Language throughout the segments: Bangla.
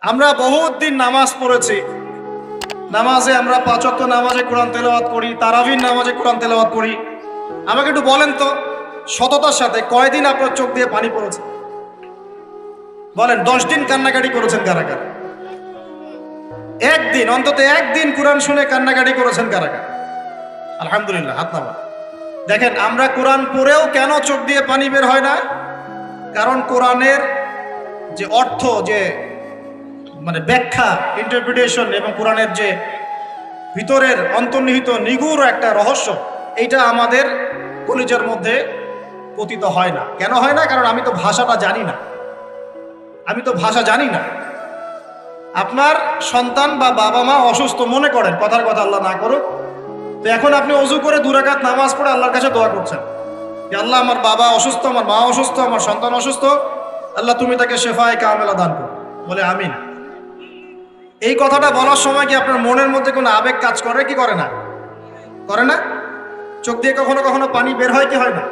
আমরা বহুত দিন নামাজ পড়েছি, নামাজে আমরা 5 ওয়াক্ত নামাজে কোরআন তেলাওয়াত করি, তারাবির নামাজে কোরআন তেলাওয়াত করি। আমাকে একটু বলেন তো সততার সাথে কয়দিন আপনার চোখ দিয়ে পানি পড়েছে? বলেন 10 দিন কান্নাকাটি করেছেন কারা কারা? একদিন, অন্তত একদিন কোরআন শুনে কান্নাকাটি করেছেন কারা কারা? আলহামদুলিল্লাহ, হাত নামান। দেখেন আমরা কোরআন পড়েও কেন চোখ দিয়ে পানি বের হয় না? কারণ কোরআনের যে অর্থ, যে মানে ব্যাখ্যা, ইন্টারপ্রিটেশন এবং কোরআনের যে ভিতরের অন্তর্নিহিত নিগুড় একটা রহস্য, এইটা আমাদের কলিজার মধ্যে পতিত হয় না। কেন হয় না? কারণ আমি তো ভাষাটা জানি না, আমি তো ভাষা জানি না। আপনার সন্তান বা বাবা মা অসুস্থ, মনে করেন, কথার কথা আল্লাহ না করুক, তো এখন আপনি অজু করে 2 রাকাত নামাজ পড়ে আল্লাহর কাছে দোয়া করছেন যে আল্লাহ আমার বাবা অসুস্থ, আমার মা অসুস্থ, আমার সন্তান অসুস্থ, আল্লাহ তুমি তাকে শেফায়ে কামেলা দান করো, বলে আমিন। এই কথাটা বলার সময় কি আপনার মনের মধ্যে কোনো আবেগ কাজ করে কি করে না? করে না? চোখ দিয়ে কখনো কখনো পানি বের হয় কি হয় না?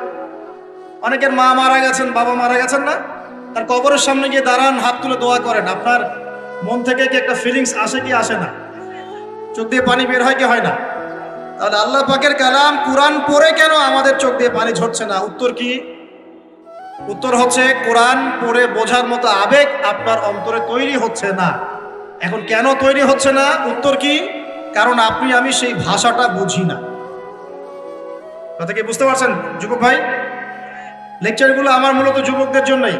অনেকের মা মারা গেছেন, বাবা মারা গেছেন না, তার কবরের সামনে গিয়ে দাঁড়ান, হাত তুলে দোয়া করেন, আপনার মন থেকে কি একটা ফিলিংস আসে কি আসে না? চোখ দিয়ে পানি বের হয় কি হয় না? তাহলে আল্লাহ পাকের কালাম কোরআন পড়ে কেন আমাদের চোখ দিয়ে পানি ঝরছে না? উত্তর কি? উত্তর হচ্ছে কোরআন পড়ে বোঝার মতো আবেগ আপনার অন্তরে তৈরি হচ্ছে না। এখন কেন তৈরি হচ্ছে না? উত্তর কি? কারণ আপনি আমি সেই ভাষাটা বুঝি না। কথা কি বুঝতে পারছেন যুবক ভাই? লেকচারগুলো আমার মূলত যুবকদের জন্যই।